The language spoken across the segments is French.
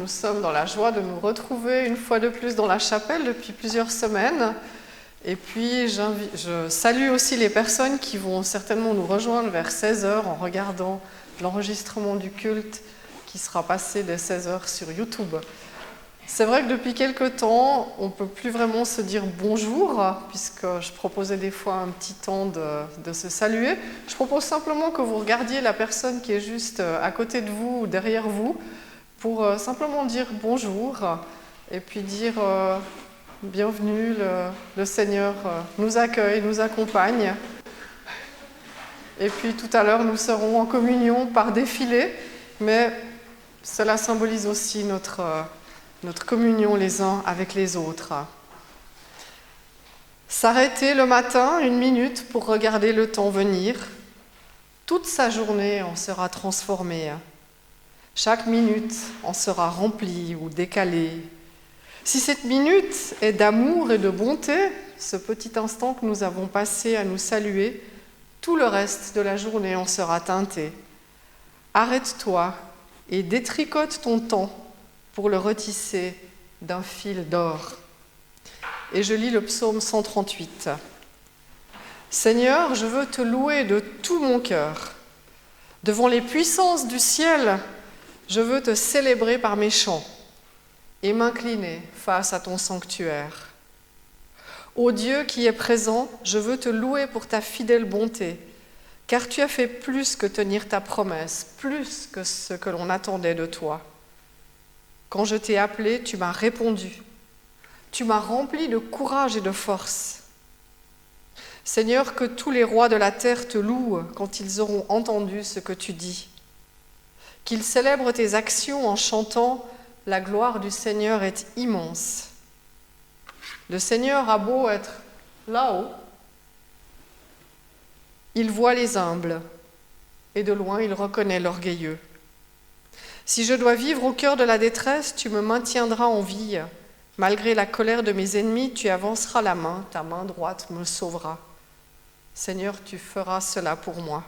Nous sommes dans la joie de nous retrouver une fois de plus dans la chapelle depuis plusieurs semaines. Et puis, je salue aussi les personnes qui vont certainement nous rejoindre vers 16h en regardant l'enregistrement du culte qui sera passé dès 16h sur YouTube. C'est vrai que depuis quelque temps, on ne peut plus vraiment se dire bonjour, puisque je proposais des fois un petit temps de se saluer. Je propose simplement que vous regardiez la personne qui est juste à côté de vous ou derrière vous, pour simplement dire bonjour, et puis dire bienvenue, le Seigneur nous accueille, nous accompagne. Et puis tout à l'heure, nous serons en communion par défilé, mais cela symbolise aussi notre communion les uns avec les autres. S'arrêter le matin, 1 minute, pour regarder le temps venir. Toute sa journée en sera transformée. Chaque minute en sera remplie ou décalée. Si cette minute est d'amour et de bonté, ce petit instant que nous avons passé à nous saluer, tout le reste de la journée en sera teinté. Arrête-toi et détricote ton temps pour le retisser d'un fil d'or. Et je lis le psaume 138. Seigneur, je veux te louer de tout mon cœur. Devant les puissances du ciel, je veux te célébrer par mes chants et m'incliner face à ton sanctuaire. Ô Dieu qui est présent, je veux te louer pour ta fidèle bonté, car tu as fait plus que tenir ta promesse, plus que ce que l'on attendait de toi. Quand je t'ai appelé, tu m'as répondu. Tu m'as rempli de courage et de force. Seigneur, que tous les rois de la terre te louent quand ils auront entendu ce que tu dis. Qu'ils célèbrent tes actions en chantant « La gloire du Seigneur est immense ». Le Seigneur a beau être là-haut, il voit les humbles et de loin il reconnaît l'orgueilleux. Si je dois vivre au cœur de la détresse, tu me maintiendras en vie. Malgré la colère de mes ennemis, tu avanceras la main, ta main droite me sauvera. Seigneur, tu feras cela pour moi.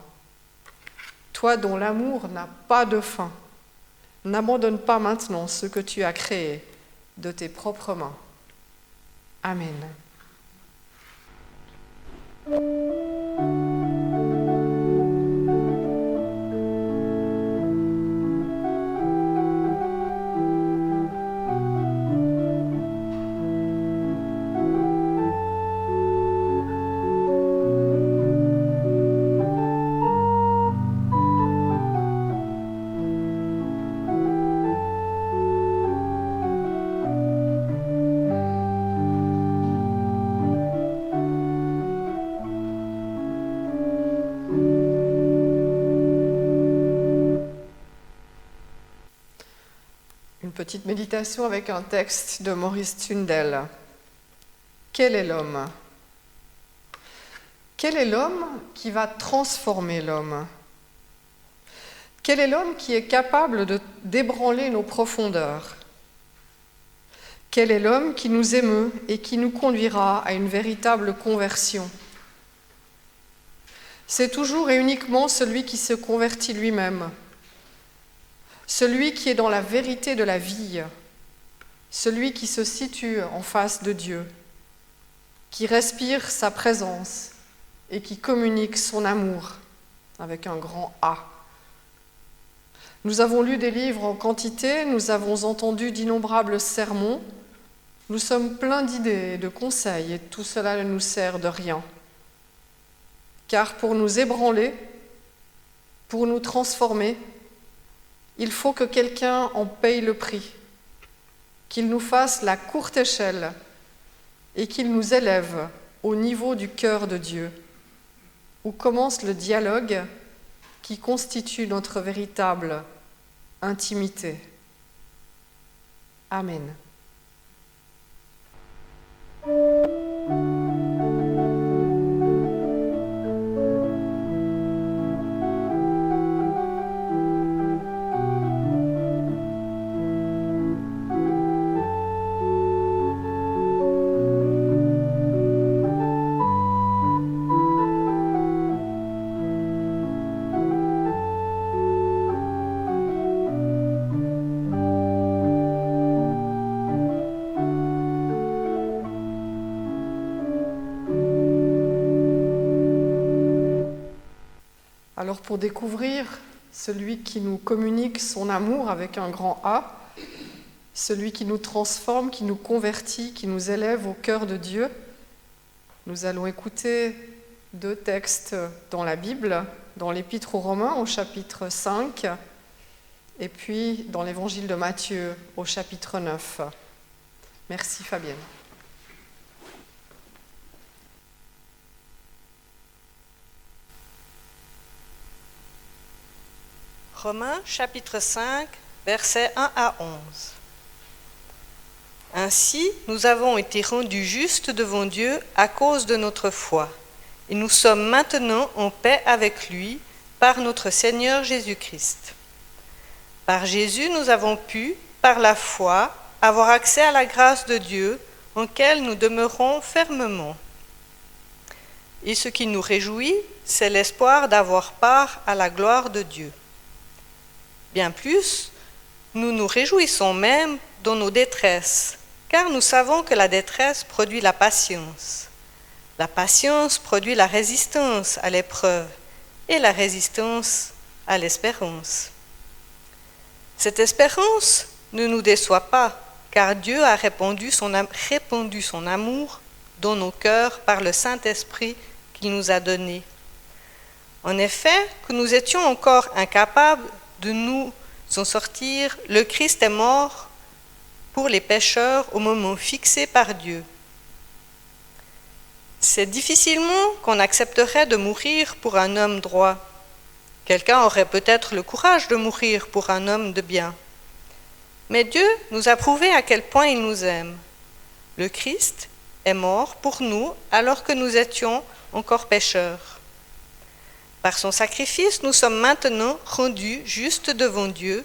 Toi dont l'amour n'a pas de fin, n'abandonne pas maintenant ce que tu as créé de tes propres mains. Amen. Petite méditation avec un texte de Maurice Tsundel. Quel est l'homme ? Quel est l'homme qui va transformer l'homme ? Quel est l'homme qui est capable d'ébranler nos profondeurs ? Quel est l'homme qui nous émeut et qui nous conduira à une véritable conversion ? C'est toujours et uniquement celui qui se convertit lui-même, celui qui est dans la vérité de la vie, celui qui se situe en face de Dieu, qui respire sa présence et qui communique son amour avec un grand A. Nous avons lu des livres en quantité, nous avons entendu d'innombrables sermons, nous sommes pleins d'idées et de conseils et tout cela ne nous sert de rien. Car pour nous ébranler, pour nous transformer, il faut que quelqu'un en paye le prix, qu'il nous fasse la courte échelle et qu'il nous élève au niveau du cœur de Dieu, où commence le dialogue qui constitue notre véritable intimité. Amen. Alors pour découvrir celui qui nous communique son amour avec un grand A, celui qui nous transforme, qui nous convertit, qui nous élève au cœur de Dieu, nous allons écouter 2 textes dans la Bible, dans l'Épître aux Romains au chapitre 5 et puis dans l'Évangile de Matthieu au chapitre 9. Merci Fabienne. Romains chapitre 5, versets 1 à 11. Ainsi, nous avons été rendus justes devant Dieu à cause de notre foi, et nous sommes maintenant en paix avec lui par notre Seigneur Jésus-Christ. Par Jésus, nous avons pu, par la foi, avoir accès à la grâce de Dieu, en laquelle nous demeurons fermement. Et ce qui nous réjouit, c'est l'espoir d'avoir part à la gloire de Dieu. Bien plus, nous nous réjouissons même dans nos détresses, car nous savons que la détresse produit la patience. La patience produit la résistance à l'épreuve, et la résistance à l'espérance. Cette espérance ne nous déçoit pas, car Dieu a répandu son amour dans nos cœurs par le Saint-Esprit qu'il nous a donné. En effet, que nous étions encore incapables de nous en sortir, le Christ est mort pour les pécheurs au moment fixé par Dieu. C'est difficilement qu'on accepterait de mourir pour un homme droit. Quelqu'un aurait peut-être le courage de mourir pour un homme de bien. Mais Dieu nous a prouvé à quel point il nous aime. Le Christ est mort pour nous alors que nous étions encore pécheurs. Par son sacrifice, nous sommes maintenant rendus justes devant Dieu.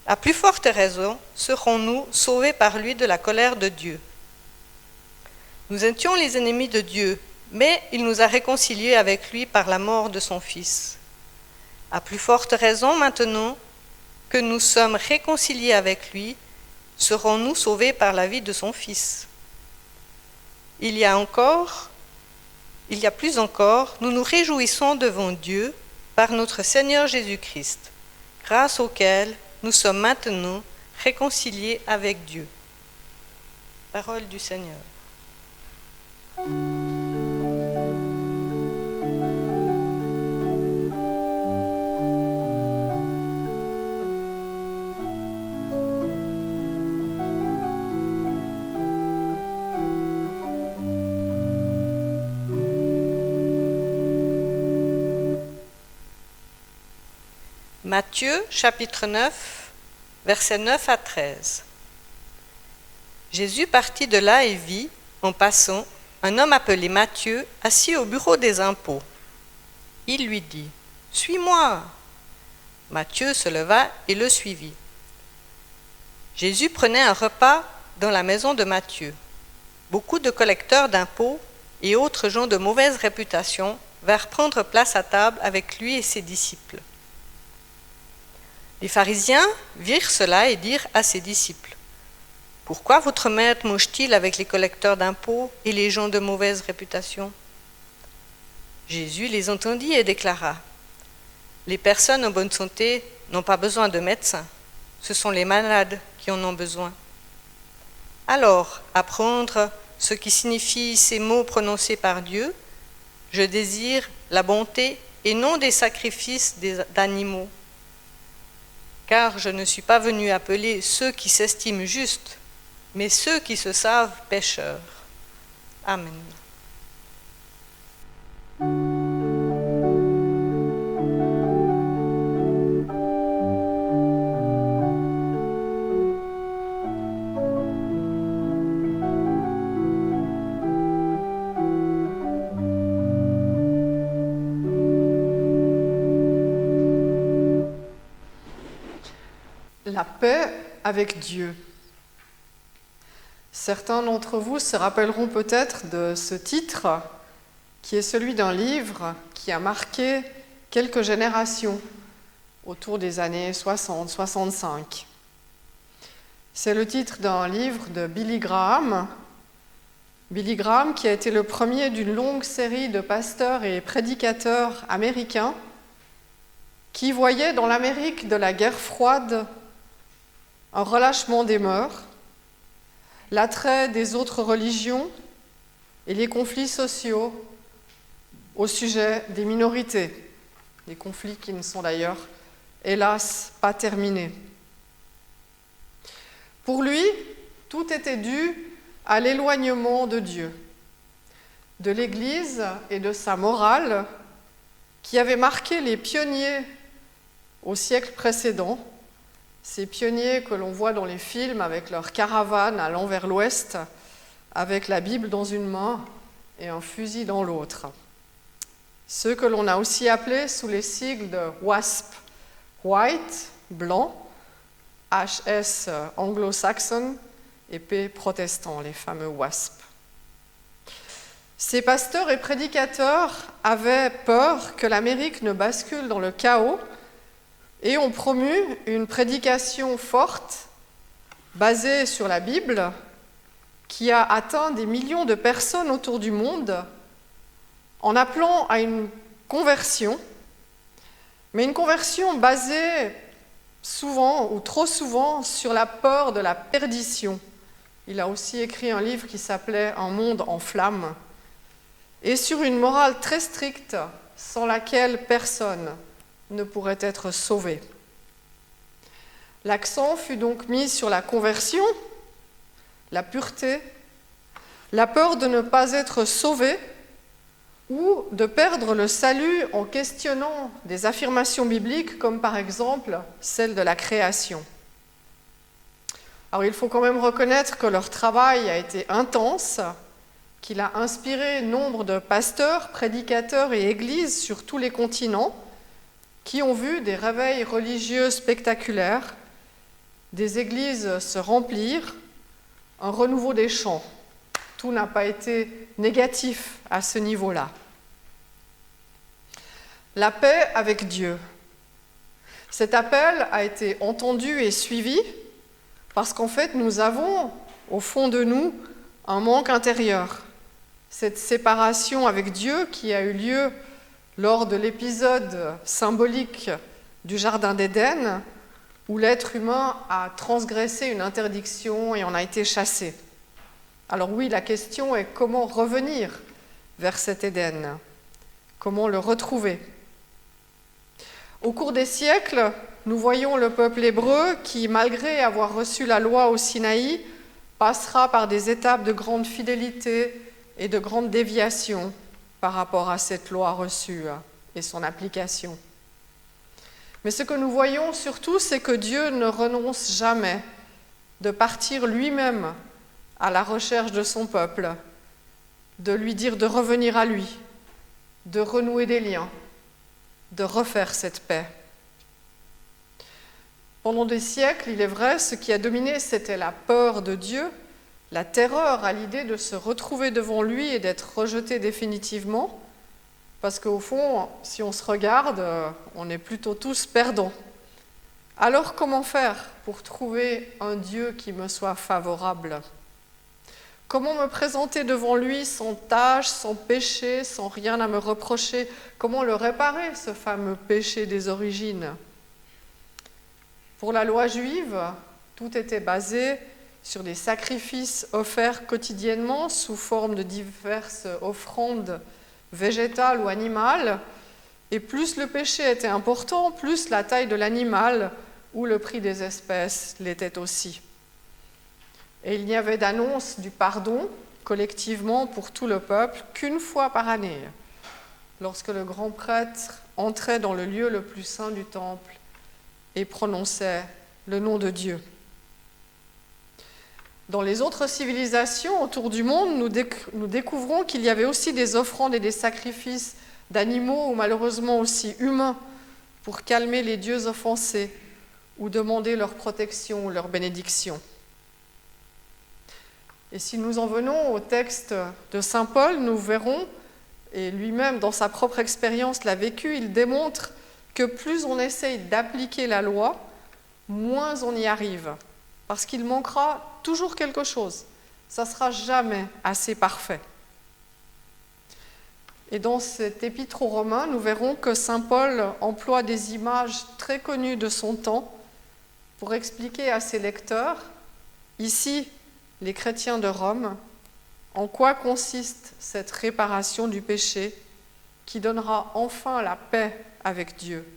À plus forte raison, serons-nous sauvés par lui de la colère de Dieu. Nous étions les ennemis de Dieu, mais il nous a réconciliés avec lui par la mort de son Fils. À plus forte raison, maintenant que nous sommes réconciliés avec lui, serons-nous sauvés par la vie de son Fils. Il y a plus encore, nous nous réjouissons devant Dieu par notre Seigneur Jésus-Christ, grâce auquel nous sommes maintenant réconciliés avec Dieu. Parole du Seigneur. Matthieu, chapitre 9, versets 9 à 13. Jésus partit de là et vit, en passant, un homme appelé Matthieu, assis au bureau des impôts. Il lui dit : « Suis-moi !» Matthieu se leva et le suivit. Jésus prenait un repas dans la maison de Matthieu. Beaucoup de collecteurs d'impôts et autres gens de mauvaise réputation vinrent prendre place à table avec lui et ses disciples. Les pharisiens virent cela et dirent à ses disciples : « Pourquoi votre maître mange-t-il avec les collecteurs d'impôts et les gens de mauvaise réputation ?» Jésus les entendit et déclara : « Les personnes en bonne santé n'ont pas besoin de médecins, ce sont les malades qui en ont besoin. Alors, apprendre ce qui signifient ces mots prononcés par Dieu : je désire la bonté et non des sacrifices d'animaux. Car je ne suis pas venu appeler ceux qui s'estiment justes, mais ceux qui se savent pécheurs. Amen. La paix avec Dieu. Certains d'entre vous se rappelleront peut-être de ce titre, qui est celui d'un livre qui a marqué quelques générations autour des années 60-65. C'est le titre d'un livre de Billy Graham. Billy Graham qui a été le premier d'une longue série de pasteurs et prédicateurs américains qui voyait dans l'Amérique de la guerre froide un relâchement des mœurs, l'attrait des autres religions et les conflits sociaux au sujet des minorités, des conflits qui ne sont d'ailleurs, hélas, pas terminés. Pour lui, tout était dû à l'éloignement de Dieu, de l'Église et de sa morale qui avait marqué les pionniers au siècle précédent, ces pionniers que l'on voit dans les films avec leur caravane allant vers l'ouest, avec la Bible dans une main et un fusil dans l'autre. Ceux que l'on a aussi appelés sous les sigles de WASP, White, blanc, HS anglo-saxon et P protestant, les fameux WASP. Ces pasteurs et prédicateurs avaient peur que l'Amérique ne bascule dans le chaos et ont promu une prédication forte, basée sur la Bible, qui a atteint des millions de personnes autour du monde, en appelant à une conversion, mais une conversion basée souvent ou trop souvent sur la peur de la perdition. Il a aussi écrit un livre qui s'appelait « Un monde en flammes » et sur une morale très stricte sans laquelle personne ne pourrait être sauvé. L'accent fut donc mis sur la conversion, la pureté, la peur de ne pas être sauvé ou de perdre le salut en questionnant des affirmations bibliques comme par exemple celle de la création. Alors il faut quand même reconnaître que leur travail a été intense, qu'il a inspiré nombre de pasteurs, prédicateurs et églises sur tous les continents qui ont vu des réveils religieux spectaculaires, des églises se remplir, un renouveau des chants. Tout n'a pas été négatif à ce niveau-là. La paix avec Dieu. Cet appel a été entendu et suivi parce qu'en fait, nous avons au fond de nous un manque intérieur. Cette séparation avec Dieu qui a eu lieu lors de l'épisode symbolique du Jardin d'Éden, où l'être humain a transgressé une interdiction et en a été chassé. Alors oui, la question est comment revenir vers cet Éden, comment le retrouver. Au cours des siècles, nous voyons le peuple hébreu qui, malgré avoir reçu la loi au Sinaï, passera par des étapes de grande fidélité et de grande déviation par rapport à cette loi reçue et son application. Mais ce que nous voyons surtout, c'est que Dieu ne renonce jamais de partir lui-même à la recherche de son peuple, de lui dire de revenir à lui, de renouer des liens, de refaire cette paix. Pendant des siècles, il est vrai, ce qui a dominé, c'était la peur de Dieu, la terreur à l'idée de se retrouver devant lui et d'être rejeté définitivement, parce qu'au fond, si on se regarde, on est plutôt tous perdants. Alors comment faire pour trouver un Dieu qui me soit favorable ? Comment me présenter devant lui sans tâche, sans péché, sans rien à me reprocher ? Comment le réparer, ce fameux péché des origines ? Pour la loi juive, tout était basé sur des sacrifices offerts quotidiennement sous forme de diverses offrandes végétales ou animales. Et plus le péché était important, plus la taille de l'animal ou le prix des espèces l'était aussi. Et il n'y avait d'annonce du pardon collectivement pour tout le peuple qu'une fois par année, lorsque le grand prêtre entrait dans le lieu le plus saint du temple et prononçait le nom de Dieu. Dans les autres civilisations autour du monde, nous découvrons qu'il y avait aussi des offrandes et des sacrifices d'animaux ou malheureusement aussi humains pour calmer les dieux offensés ou demander leur protection ou leur bénédiction. Et si nous en venons au texte de saint Paul, nous verrons, et lui-même dans sa propre expérience l'a vécu, il démontre que plus on essaye d'appliquer la loi, moins on y arrive, parce qu'il manquera toujours quelque chose. Ça ne sera jamais assez parfait. Et dans cet épître aux Romains, nous verrons que saint Paul emploie des images très connues de son temps pour expliquer à ses lecteurs, ici les chrétiens de Rome, en quoi consiste cette réparation du péché qui donnera enfin la paix avec Dieu,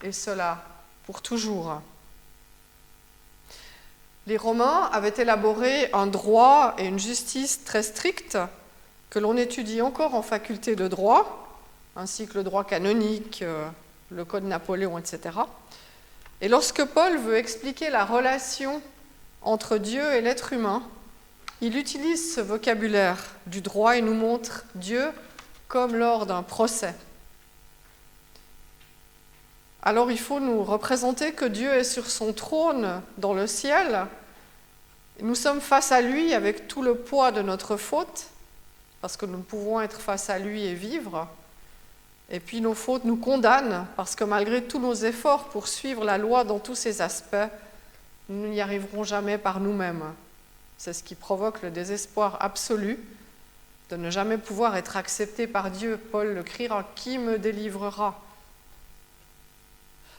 et cela pour toujours. Les Romains avaient élaboré un droit et une justice très stricts que l'on étudie encore en faculté de droit, ainsi que le droit canonique, le Code Napoléon, etc. Et lorsque Paul veut expliquer la relation entre Dieu et l'être humain, il utilise ce vocabulaire du droit et nous montre Dieu comme lors d'un procès. Alors il faut nous représenter que Dieu est sur son trône dans le ciel. Nous sommes face à lui avec tout le poids de notre faute, parce que nous pouvons être face à lui et vivre. Et puis nos fautes nous condamnent, parce que malgré tous nos efforts pour suivre la loi dans tous ses aspects, nous n'y arriverons jamais par nous-mêmes. C'est ce qui provoque le désespoir absolu de ne jamais pouvoir être accepté par Dieu. Paul le criera, « Qui me délivrera ?»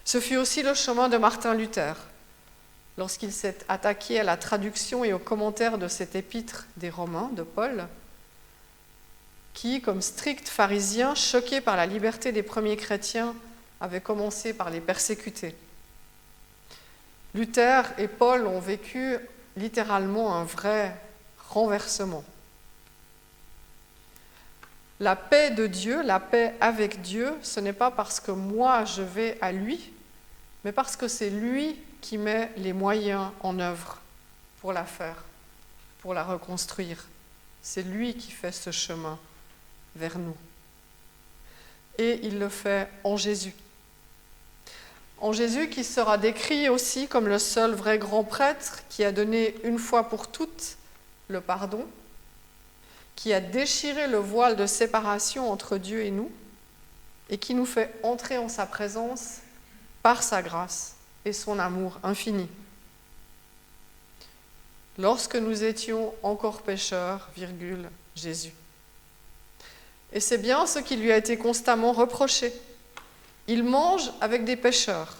Ce fut aussi le chemin de Martin Luther, lorsqu'il s'est attaqué à la traduction et aux commentaires de cet épître des Romains de Paul, qui, comme strict pharisien, choqué par la liberté des premiers chrétiens, avait commencé par les persécuter. Luther et Paul ont vécu littéralement un vrai renversement. La paix de Dieu, la paix avec Dieu, ce n'est pas parce que moi je vais à lui, mais parce que c'est lui qui met les moyens en œuvre pour la faire, pour la reconstruire. C'est lui qui fait ce chemin vers nous. Et il le fait en Jésus. En Jésus qui sera décrit aussi comme le seul vrai grand prêtre qui a donné une fois pour toutes le pardon, qui a déchiré le voile de séparation entre Dieu et nous, et qui nous fait entrer en sa présence par sa grâce et son amour infini. Lorsque nous étions encore pécheurs, Jésus. Et c'est bien ce qui lui a été constamment reproché. Il mange avec des pécheurs,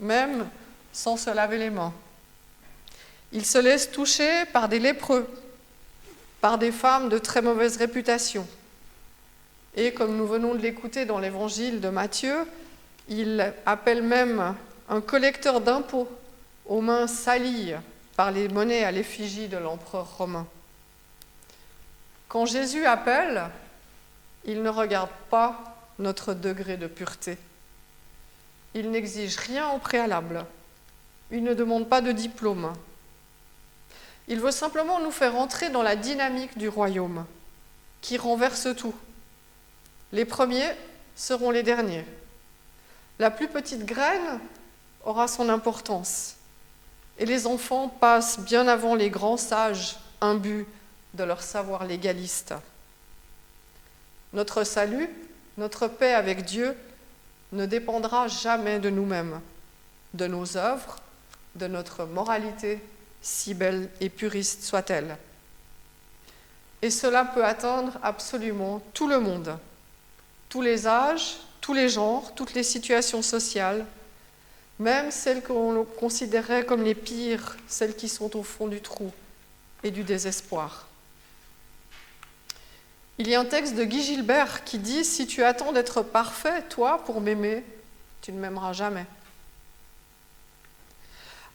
même sans se laver les mains. Il se laisse toucher par des lépreux, par des femmes de très mauvaise réputation. Et comme nous venons de l'écouter dans l'évangile de Matthieu, il appelle même un collecteur d'impôts aux mains salies par les monnaies à l'effigie de l'empereur romain. Quand Jésus appelle, il ne regarde pas notre degré de pureté. Il n'exige rien au préalable. Il ne demande pas de diplôme. Il veut simplement nous faire entrer dans la dynamique du royaume, qui renverse tout. Les premiers seront les derniers. La plus petite graine aura son importance. Et les enfants passent bien avant les grands sages imbus de leur savoir légaliste. Notre salut, notre paix avec Dieu ne dépendra jamais de nous-mêmes, de nos œuvres, de notre moralité, si belle et puriste soit-elle. Et cela peut atteindre absolument tout le monde, tous les âges, tous les genres, toutes les situations sociales, même celles qu'on considérait comme les pires, celles qui sont au fond du trou et du désespoir. Il y a un texte de Guy Gilbert qui dit « Si tu attends d'être parfait, toi, pour m'aimer, tu ne m'aimeras jamais. »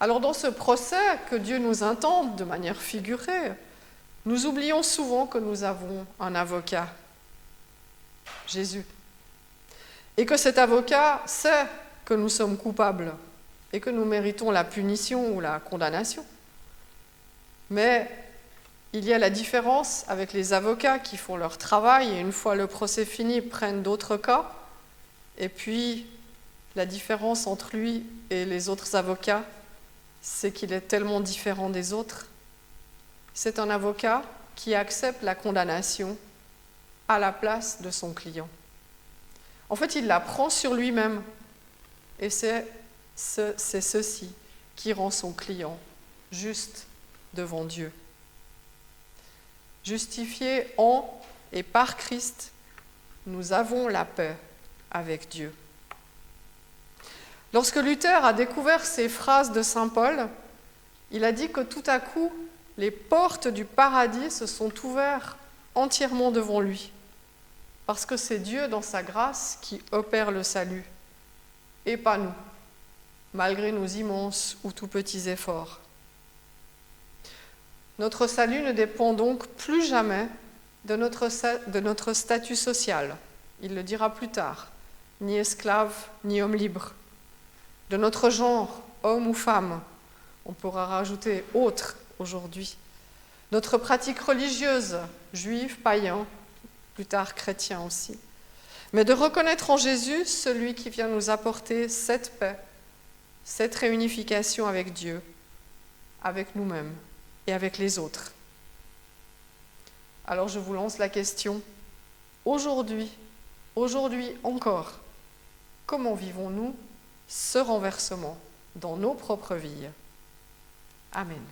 Alors dans ce procès que Dieu nous intente de manière figurée, nous oublions souvent que nous avons un avocat, Jésus, et que cet avocat sait que nous sommes coupables et que nous méritons la punition ou la condamnation. Mais il y a la différence avec les avocats qui font leur travail et une fois le procès fini, prennent d'autres cas. Et puis, la différence entre lui et les autres avocats, c'est qu'il est tellement différent des autres. C'est un avocat qui accepte la condamnation à la place de son client. En fait, il la prend sur lui-même. Et c'est ceci qui rend son client juste devant Dieu. Justifié en et par Christ, nous avons la paix avec Dieu. Lorsque Luther a découvert ces phrases de saint Paul, il a dit que tout à coup, les portes du paradis se sont ouvertes entièrement devant lui, parce que c'est Dieu dans sa grâce qui opère le salut, et pas nous, malgré nos immenses ou tout petits efforts. Notre salut ne dépend donc plus jamais de notre statut social, il le dira plus tard, ni esclave, ni homme libre, de notre genre, homme ou femme, on pourra rajouter autre aujourd'hui, notre pratique religieuse, juif, païen, plus tard chrétien aussi, mais de reconnaître en Jésus celui qui vient nous apporter cette paix, cette réunification avec Dieu, avec nous-mêmes et avec les autres. Alors je vous lance la question, aujourd'hui encore, comment vivons-nous ce renversement dans nos propres vies? Amen.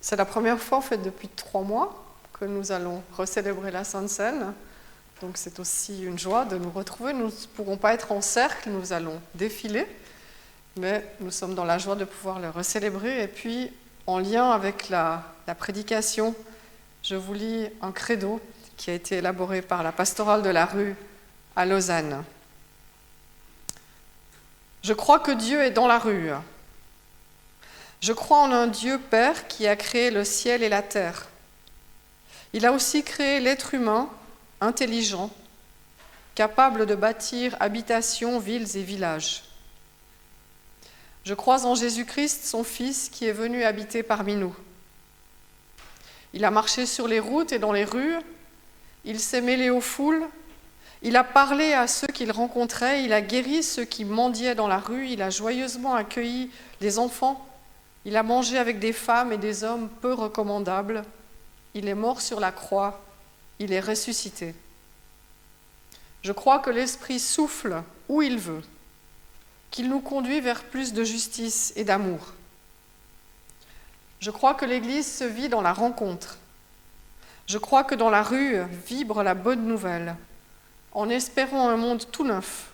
C'est la première fois, en fait, depuis 3 mois que nous allons recélébrer la Sainte Seine. Donc c'est aussi une joie de nous retrouver. Nous ne pourrons pas être en cercle, nous allons défiler, mais nous sommes dans la joie de pouvoir le recélébrer. Et puis, en lien avec la prédication, je vous lis un credo qui a été élaboré par la pastorale de la rue à Lausanne. Je crois que Dieu est dans la rue. Je crois en un Dieu Père qui a créé le ciel et la terre. Il a aussi créé l'être humain, intelligent, capable de bâtir habitations, villes et villages. Je crois en Jésus-Christ, son Fils, qui est venu habiter parmi nous. Il a marché sur les routes et dans les rues, il s'est mêlé aux foules, il a parlé à ceux qu'il rencontrait, il a guéri ceux qui mendiaient dans la rue, il a joyeusement accueilli les enfants, il a mangé avec des femmes et des hommes peu recommandables, il est mort sur la croix, il est ressuscité. Je crois que l'Esprit souffle où il veut, qu'il nous conduit vers plus de justice et d'amour. Je crois que l'Église se vit dans la rencontre. Je crois que dans la rue vibre la bonne nouvelle, en espérant un monde tout neuf,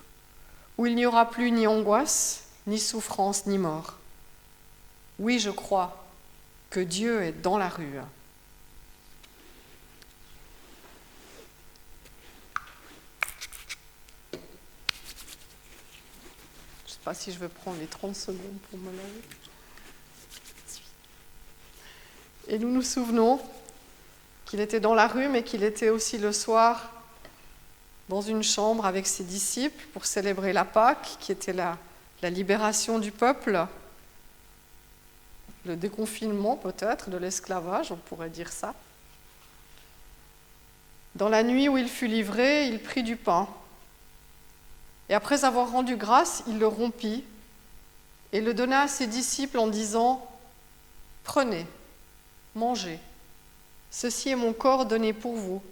où il n'y aura plus ni angoisse, ni souffrance, ni mort. Oui, je crois que Dieu est dans la rue. Je ne sais pas si je vais prendre les 30 secondes pour me laver. Et nous nous souvenons qu'il était dans la rue, mais qu'il était aussi le soir dans une chambre avec ses disciples pour célébrer la Pâque, qui était la libération du peuple, le déconfinement peut-être de l'esclavage, on pourrait dire ça. Dans la nuit où il fut livré, il prit du pain. Et après avoir rendu grâce, il le rompit et le donna à ses disciples en disant « Prenez, mangez, ceci est mon corps donné pour vous,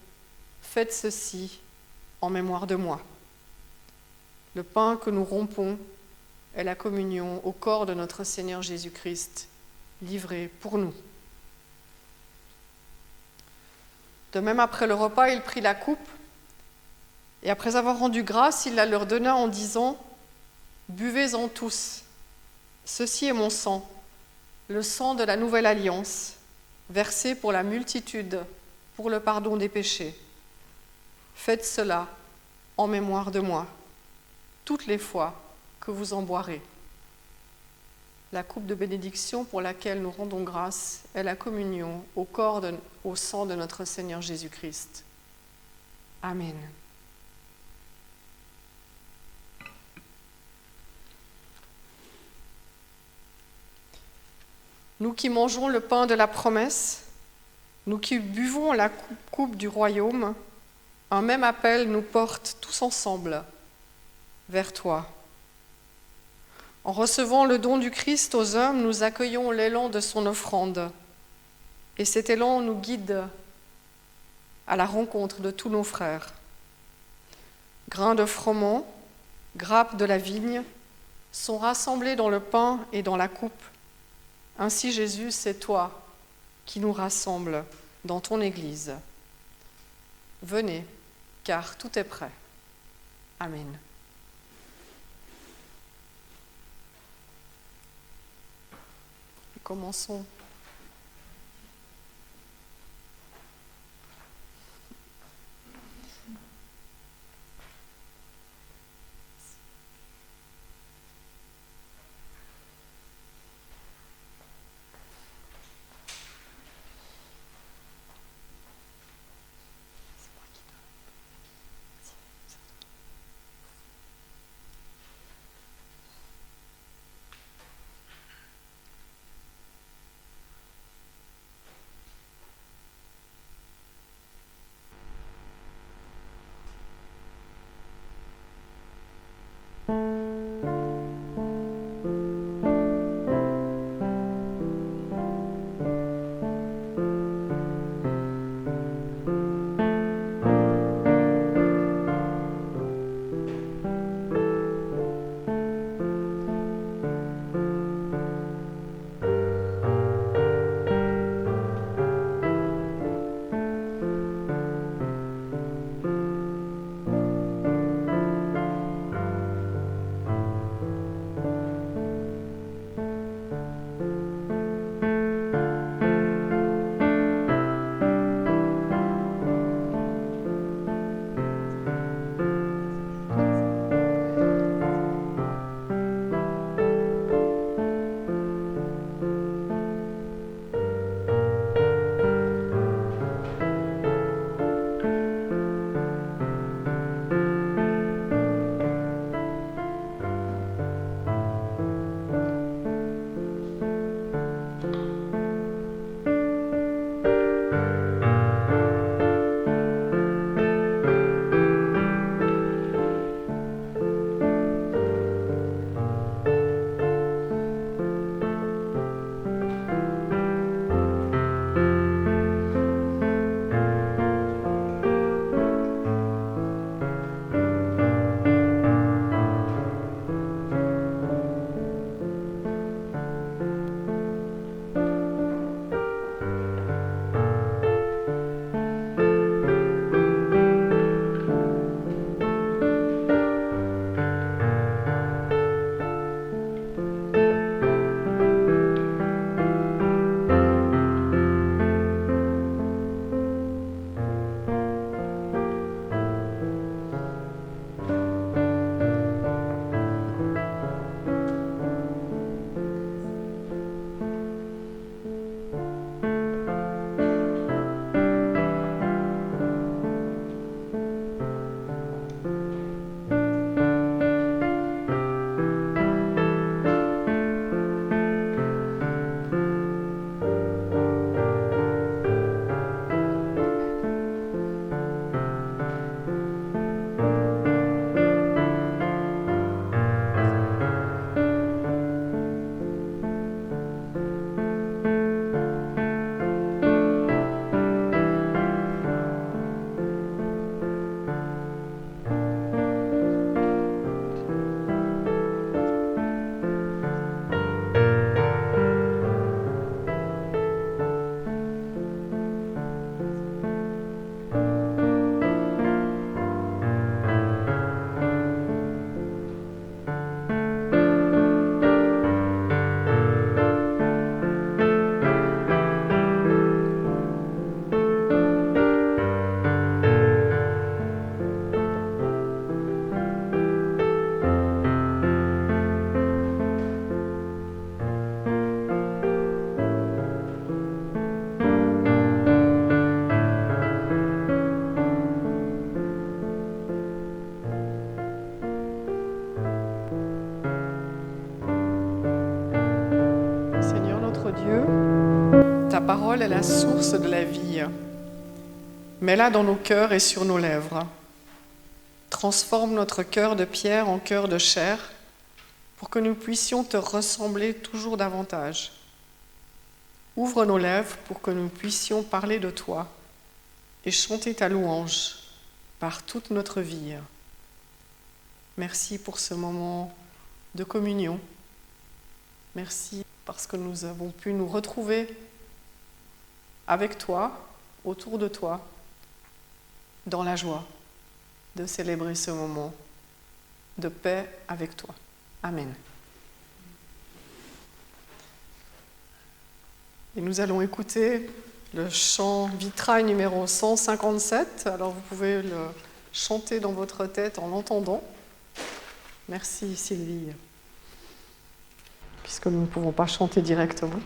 faites ceci en mémoire de moi. » Le pain que nous rompons est la communion au corps de notre Seigneur Jésus-Christ, livré pour nous. De même, après le repas, il prit la coupe, et après avoir rendu grâce, il la leur donna en disant « Buvez-en tous, ceci est mon sang, le sang de la nouvelle alliance, versé pour la multitude, pour le pardon des péchés. Faites cela en mémoire de moi, toutes les fois que vous en boirez. » La coupe de bénédiction pour laquelle nous rendons grâce est la communion au sang de notre Seigneur Jésus-Christ. Amen. Nous qui mangeons le pain de la promesse, nous qui buvons la coupe du royaume, un même appel nous porte tous ensemble vers toi. En recevant le don du Christ aux hommes, nous accueillons l'élan de son offrande. Et cet élan nous guide à la rencontre de tous nos frères. Grains de froment, grappes de la vigne sont rassemblés dans le pain et dans la coupe. Ainsi, Jésus, c'est toi qui nous rassemble dans ton Église. Venez, car tout est prêt. Amen. Commençons. parole est la source de la vie. Mets-la dans nos cœurs et sur nos lèvres. Transforme notre cœur de pierre en cœur de chair pour que nous puissions te ressembler toujours davantage. Ouvre nos lèvres pour que nous puissions parler de toi et chanter ta louange par toute notre vie. Merci pour ce moment de communion. Merci parce que nous avons pu nous retrouver avec toi, autour de toi, dans la joie de célébrer ce moment de paix avec toi. Amen. Et nous allons écouter le chant Vitrail numéro 157. Alors vous pouvez le chanter dans votre tête en l'entendant. Merci Sylvie, puisque nous ne pouvons pas chanter directement.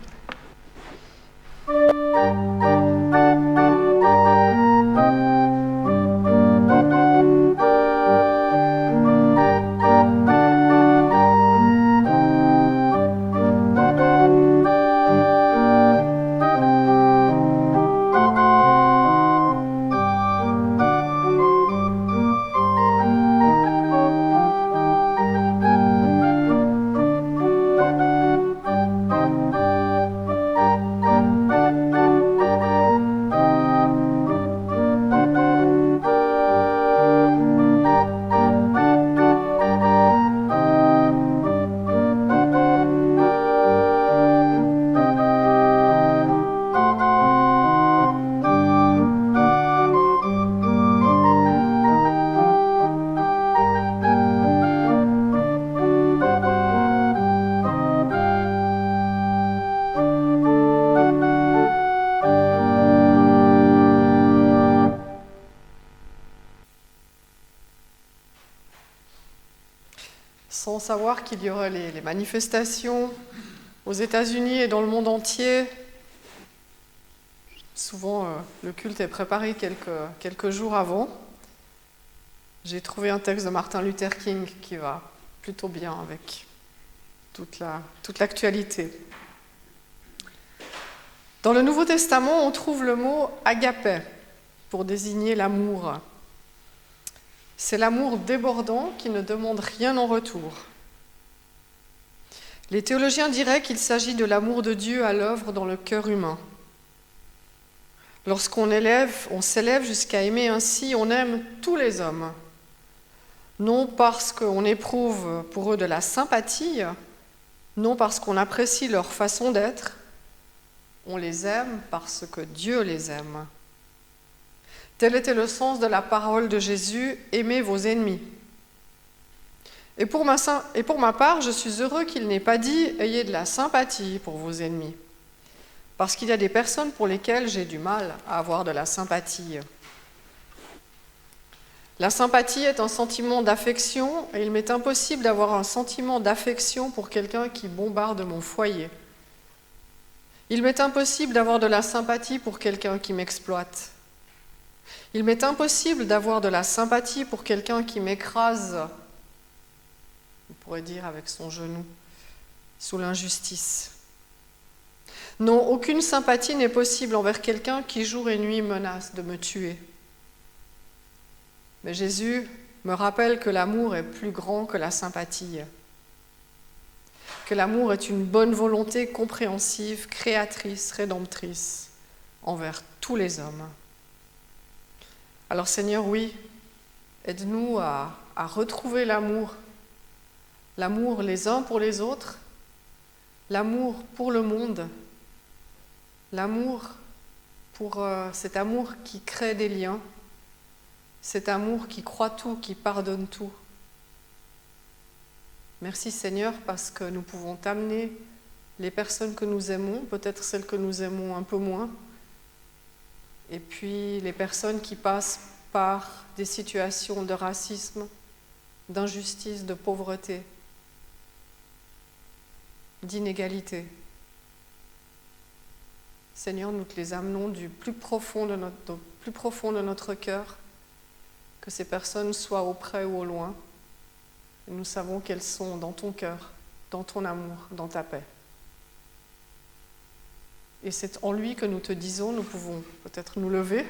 Sans savoir qu'il y aurait les manifestations aux États-Unis et dans le monde entier. Souvent, le culte est préparé quelques jours avant. J'ai trouvé un texte de Martin Luther King qui va plutôt bien avec toute l'actualité. Dans le Nouveau Testament, on trouve le mot agapé pour désigner l'amour. C'est l'amour débordant qui ne demande rien en retour. Les théologiens diraient qu'il s'agit de l'amour de Dieu à l'œuvre dans le cœur humain. Lorsqu'on s'élève jusqu'à aimer ainsi, on aime tous les hommes. Non parce qu'on éprouve pour eux de la sympathie, non parce qu'on apprécie leur façon d'être, on les aime parce que Dieu les aime. Tel était le sens de la parole de Jésus, « Aimez vos ennemis ». Et pour ma part, je suis heureux qu'il n'ait pas dit « Ayez de la sympathie pour vos ennemis », parce qu'il y a des personnes pour lesquelles j'ai du mal à avoir de la sympathie. La sympathie est un sentiment d'affection, et il m'est impossible d'avoir un sentiment d'affection pour quelqu'un qui bombarde mon foyer. Il m'est impossible d'avoir de la sympathie pour quelqu'un qui m'exploite. Il m'est impossible d'avoir de la sympathie pour quelqu'un qui m'écrase, on pourrait dire avec son genou, sous l'injustice. Non, aucune sympathie n'est possible envers quelqu'un qui jour et nuit menace de me tuer. Mais Jésus me rappelle que l'amour est plus grand que la sympathie, que l'amour est une bonne volonté compréhensive, créatrice, rédemptrice envers tous les hommes. Alors Seigneur, oui, aide-nous à retrouver l'amour les uns pour les autres, l'amour pour le monde, l'amour pour cet amour qui crée des liens, cet amour qui croit tout, qui pardonne tout. Merci Seigneur parce que nous pouvons t'amener les personnes que nous aimons, peut-être celles que nous aimons un peu moins, et puis les personnes qui passent par des situations de racisme, d'injustice, de pauvreté, d'inégalité. Seigneur, nous te les amenons du plus profond de notre cœur, que ces personnes soient auprès ou au loin. Et nous savons qu'elles sont dans ton cœur, dans ton amour, dans ta paix. Et c'est en lui que nous te disons, nous pouvons peut-être nous lever.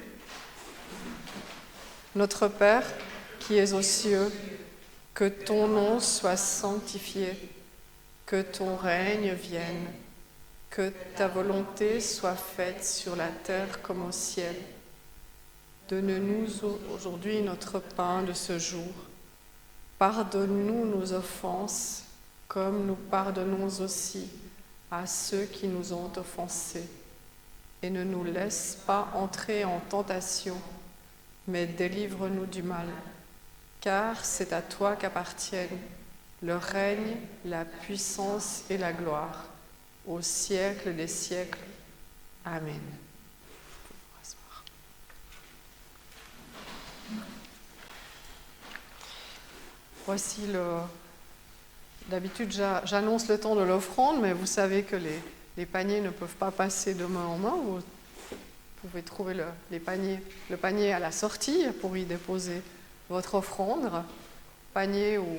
Notre Père, qui es aux cieux, que ton nom soit sanctifié, que ton règne vienne, que ta volonté soit faite sur la terre comme au ciel. Donne-nous aujourd'hui notre pain de ce jour. Pardonne-nous nos offenses, comme nous pardonnons aussi à ceux qui nous ont offensés. Et ne nous laisse pas entrer en tentation, mais délivre-nous du mal. Car c'est à toi qu'appartiennent le règne, la puissance et la gloire, au siècle des siècles. Amen. Voici d'habitude, j'annonce le temps de l'offrande, mais vous savez que les paniers ne peuvent pas passer de main en main. Vous pouvez trouver le panier à la sortie pour y déposer votre offrande. Panier ou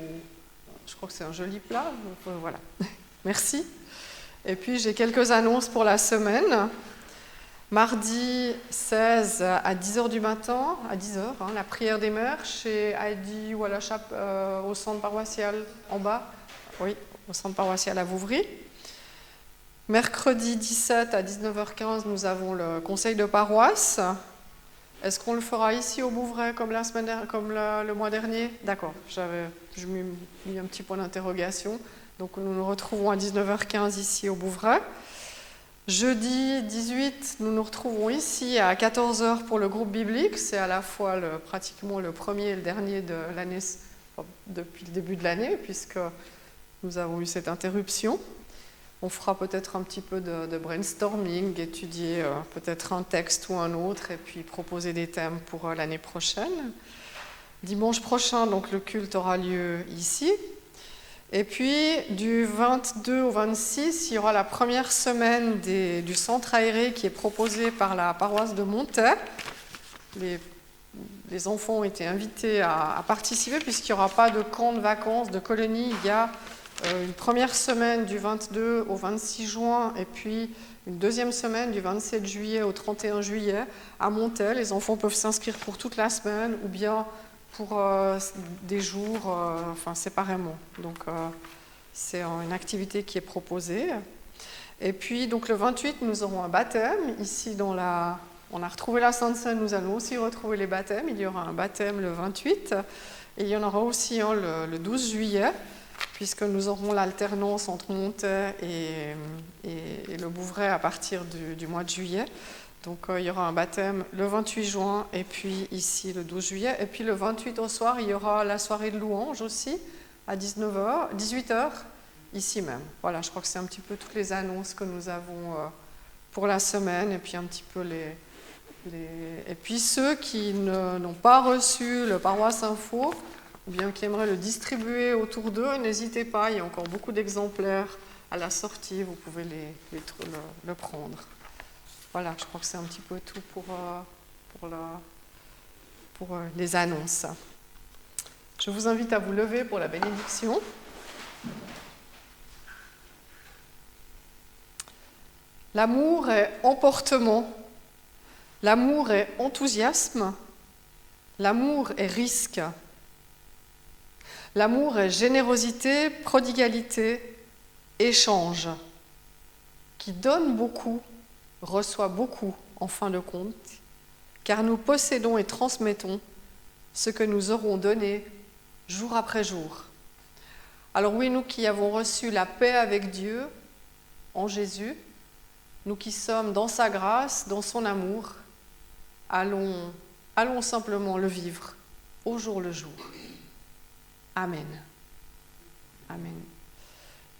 je crois que c'est un joli plat. Donc, voilà. Merci. Et puis j'ai quelques annonces pour la semaine. Mardi 16 à 10h du matin, à 10h, la prière des mères chez Heidi ou à la Chape au centre paroissial en bas. Oui, au centre paroissial à Vouvry. Mercredi 17 à 19h15, nous avons le conseil de paroisse. Est-ce qu'on le fera ici au Bouvray comme le mois dernier? D'accord, je mis un petit point d'interrogation. Donc nous nous retrouvons à 19h15 ici au Bouvray. Jeudi 18, nous nous retrouvons ici à 14h pour le groupe biblique. C'est à la fois pratiquement le premier et le dernier de l'année, depuis le début de l'année, puisque nous avons eu cette interruption. On fera peut-être un petit peu de brainstorming, étudier peut-être un texte ou un autre, et puis proposer des thèmes pour l'année prochaine. Dimanche prochain, donc, le culte aura lieu ici. Et puis, du 22 au 26, il y aura la première semaine du centre aéré qui est proposé par la paroisse de Montet. Les enfants ont été invités à participer puisqu'il n'y aura pas de camp de vacances, de colonie. Il y a une première semaine du 22 au 26 juin et puis une deuxième semaine du 27 juillet au 31 juillet à Montet. Les enfants peuvent s'inscrire pour toute la semaine ou bien pour des jours, séparément. Donc, c'est une activité qui est proposée. Et puis, donc, le 28, nous aurons un baptême. Ici, on a retrouvé la Sainte Seine, nous allons aussi retrouver les baptêmes. Il y aura un baptême le 28. Et il y en aura aussi un le 12 juillet, puisque nous aurons l'alternance entre Montet et le Bouvray à partir du mois de juillet. Donc il y aura un baptême le 28 juin et puis ici le 12 juillet. Et puis le 28 au soir, il y aura la soirée de louange aussi à 18h, ici même. Voilà, je crois que c'est un petit peu toutes les annonces que nous avons pour la semaine et puis un petit peu Et puis ceux qui n'ont pas reçu le Paroisse Info ou bien qui aimeraient le distribuer autour d'eux, n'hésitez pas, il y a encore beaucoup d'exemplaires à la sortie, vous pouvez le prendre. Voilà, je crois que c'est un petit peu tout pour les annonces. Je vous invite à vous lever pour la bénédiction. L'amour est emportement, l'amour est enthousiasme, l'amour est risque, l'amour est générosité, prodigalité, échange, qui donne beaucoup, reçoit beaucoup en fin de compte, car nous possédons et transmettons ce que nous aurons donné jour après jour. Alors oui, nous qui avons reçu la paix avec Dieu en Jésus, nous qui sommes dans sa grâce, dans son amour, allons simplement le vivre au jour le jour. Amen. Amen.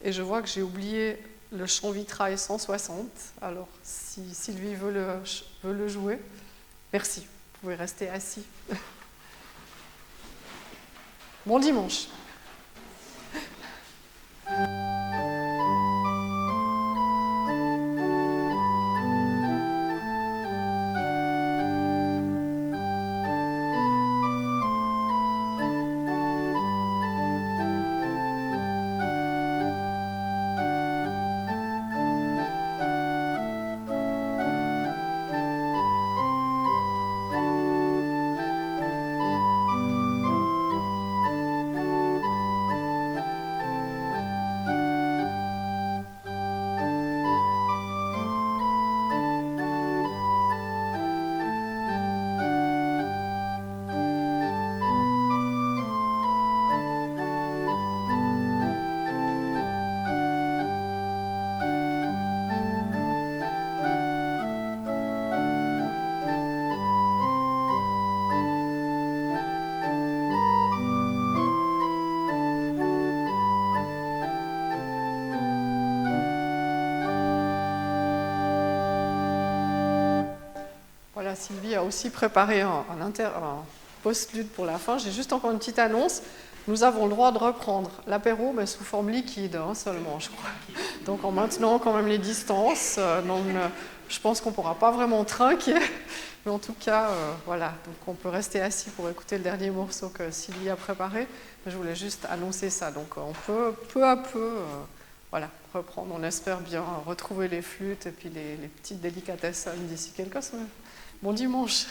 Et je vois que j'ai oublié le chant vitrail 160, alors si Sylvie veut le jouer, merci, vous pouvez rester assis. Bon dimanche. Sylvie a aussi préparé un post-lude pour la fin. J'ai juste encore une petite annonce. Nous avons le droit de reprendre l'apéro, mais sous forme liquide seulement, je crois. Donc en maintenant quand même les distances. Je pense qu'on ne pourra pas vraiment trinquer. Mais en tout cas, voilà. Donc on peut rester assis pour écouter le dernier morceau que Sylvie a préparé. Je voulais juste annoncer ça. Donc on peut peu à peu reprendre. On espère bien retrouver les flûtes et puis les petites délicatesses d'ici quelques semaines. Bon dimanche.